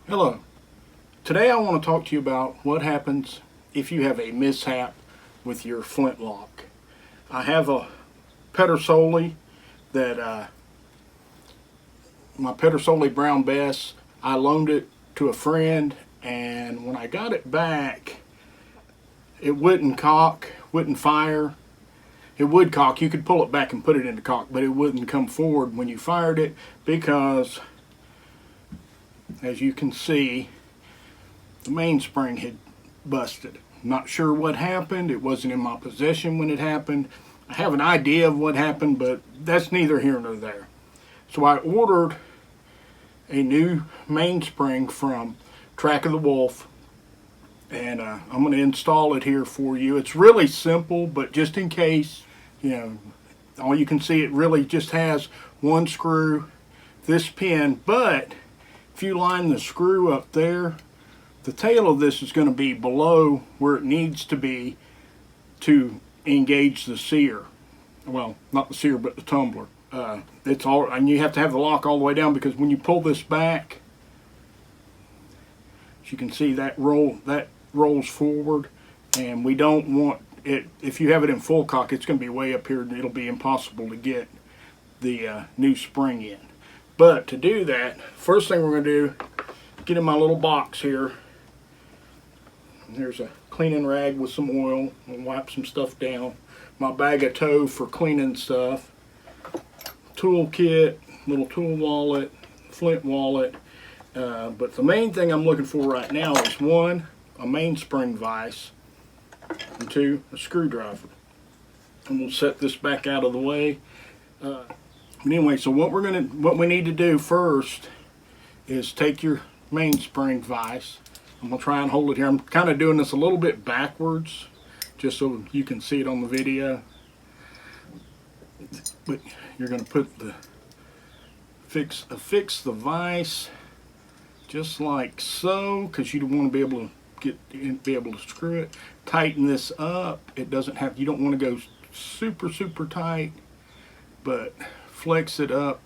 Hello. Today I want to talk to you about what happens if you have a mishap with your flintlock. I have a Pedersoli that my Pedersoli Brown Bess. I loaned it to a friend, and when I got it back, it wouldn't cock, wouldn't fire. It would cock. You could pull it back and put it into cock, but it wouldn't come forward when you fired it because, as you can see, the mainspring had busted. Not sure what happened. It wasn't in my possession when it happened. I have an idea of what happened, but that's neither here nor there. So I ordered a new mainspring from Track of the Wolf, and I'm going to install it here for you. It's really simple, but just in case, all you can see, it really just has one screw, this pin, but if you line the screw up there, the tail of this is going to be below where it needs to be to engage the sear. Well, not the sear, but the tumbler. It's all, and you have to have the lock all the way down because when you pull this back, as you can see, that rolls forward, and we don't want it. If you have it in full cock, it's going to be way up here, and it'll be impossible to get the new spring in. But to do that, first thing we're going to do, get in my little box here. There's a cleaning rag with some oil. I'll wipe some stuff down. My bag of tow for cleaning stuff. Tool kit, little tool wallet, flint wallet. But the main thing I'm looking for right now is one, a mainspring vise, and two, a screwdriver. And we'll set this back out of the way. But anyway, so what we need to do first is take your mainspring vise. I'm going to try and hold it here. I'm kind of doing this a little bit backwards just so you can see it on the video. But you're going to put the affix the vise just like so, because you don't want to be able to screw it. Tighten this up. It doesn't have, you don't want to go super tight, but flex it up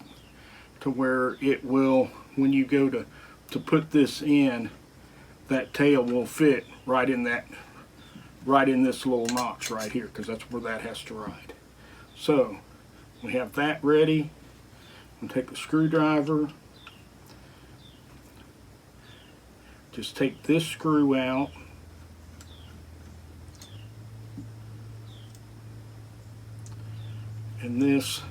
to where it will, when you go to put this in, that tail will fit right in this little notch right here, because that's where that has to ride. So we have that ready. I'm gonna take a screwdriver, just take this screw out, and this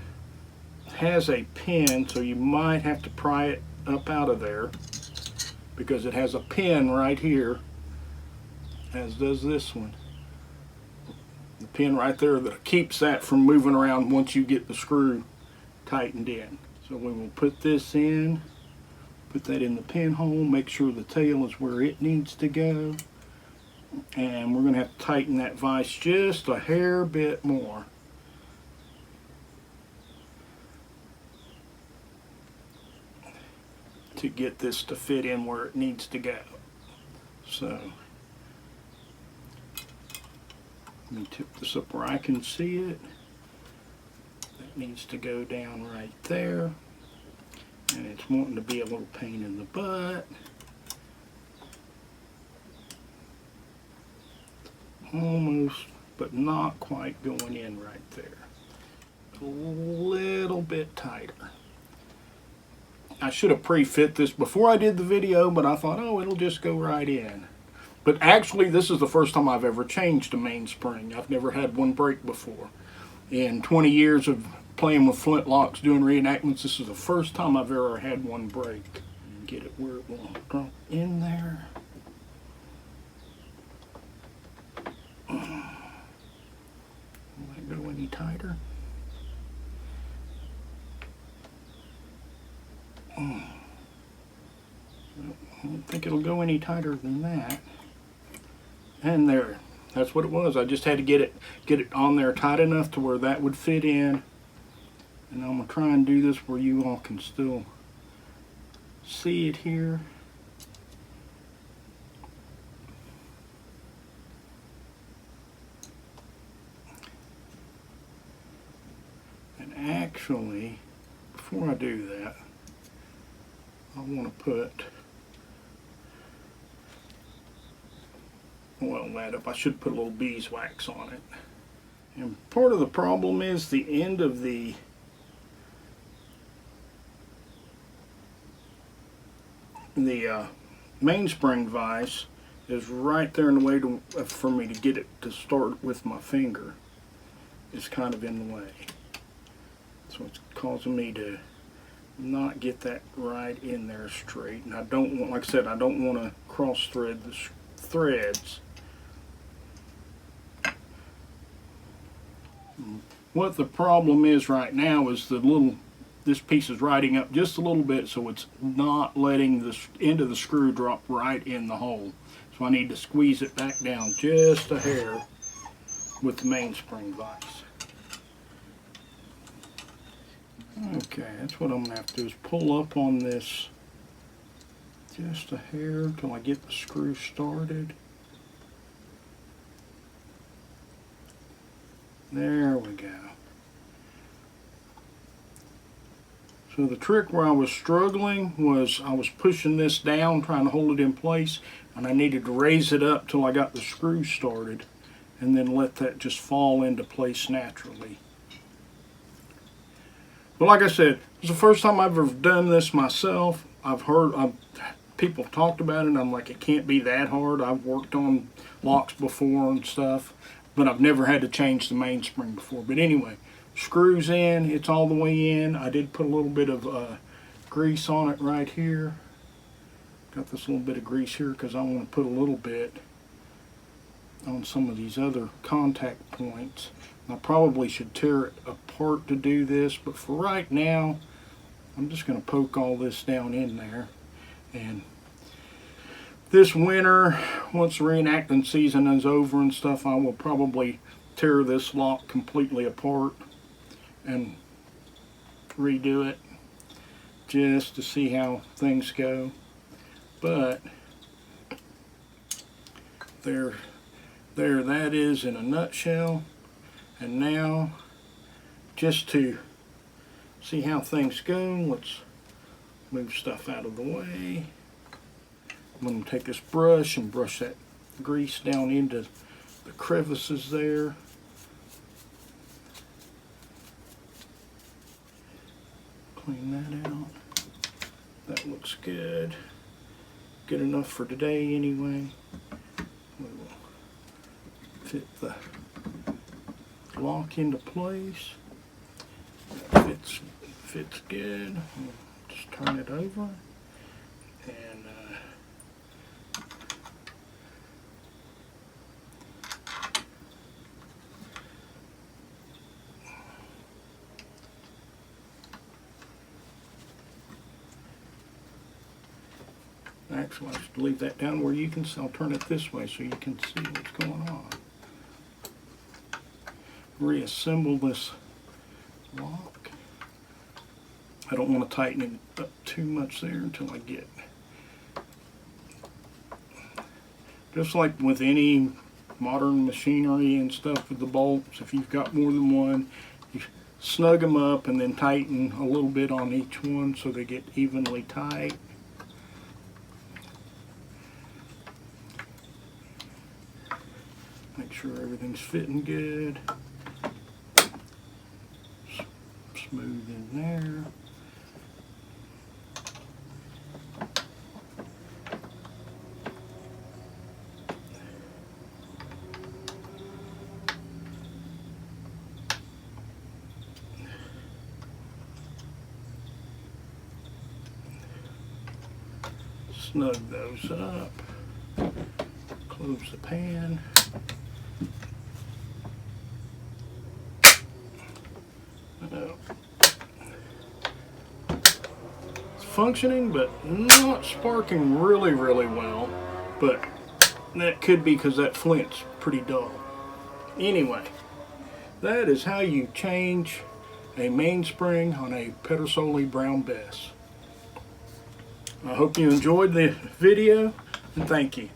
has a pin, so you might have to pry it up out of there because it has a pin right here, as does this one. The pin right there that keeps that from moving around once you get the screw tightened in. So we will put this in, put that in the pinhole, make sure the tail is where it needs to go, and we're going to have to tighten that vise just a hair bit more. To get this to fit in where it needs to go. So let me tip this up where I can see it. That needs to go down right there, and it's wanting to be a little pain in the butt. Almost, but not quite going in right there. A little bit tighter. I should have pre-fit this before I did the video, but I thought, oh, it'll just go right in. But actually, this is the first time I've ever changed a mainspring. I've never had one break before. In 20 years of playing with flintlocks, doing reenactments, this is the first time I've ever had one break. Get it where it will drop in there. Will that go any tighter? I don't think it'll go any tighter than that. And there, that's what it was. I just had to get it on there tight enough to where that would fit in. And I'm gonna try and do this where you all can still see it here. And actually, before I do that, I want to put oil that up. I should put a little beeswax on it. And part of the problem is the end of the mainspring vise is right there in the way for me to get it to start with my finger. It's kind of in the way. So it's causing me to not get that right in there straight. And I don't want, like I said, I don't want to cross thread the threads. What the problem is right now is this piece is riding up just a little bit, so it's not letting the end of the screw drop right in the hole. So I need to squeeze it back down just a hair with the mainspring vise. Okay, that's what I'm going to have to do, is pull up on this just a hair until I get the screw started. There we go. So the trick where I was struggling was I was pushing this down, trying to hold it in place, and I needed to raise it up till I got the screw started, and then let that just fall into place naturally. But like I said, it's the first time I've ever done this myself. I've heard people talked about it, and I'm like, it can't be that hard. I've worked on locks before and stuff, but I've never had to change the mainspring before. But anyway, screws in, it's all the way in. I did put a little bit of grease on it right here. Got this little bit of grease here because I want to put a little bit on some of these other contact points. I probably should tear it apart to do this, but for right now, I'm just going to poke all this down in there. And this winter, once the reenacting season is over and stuff, I will probably tear this lock completely apart and redo it just to see how things go. But there that is in a nutshell. And now, just to see how things go, let's move stuff out of the way. I'm going to take this brush and brush that grease down into the crevices there. Clean that out. That looks good. Good enough for today anyway. We will fit the lock into place. That fits good. We'll just turn it over and actually, I'll just leave that down where you can see. I'll turn it this way so you can see what's going on. Reassemble this lock. I don't want to tighten it up too much there until I get, just like with any modern machinery and stuff with the bolts, if you've got more than one, you snug them up and then tighten a little bit on each one so they get evenly tight. Make sure everything's fitting good. Smooth in there. Snug those up. Close the pan. Functioning, but not sparking really well, but that could be because that flint's pretty dull. Anyway, that is how you change a mainspring on a Pedersoli Brown Bess. I hope you enjoyed the video, and thank you.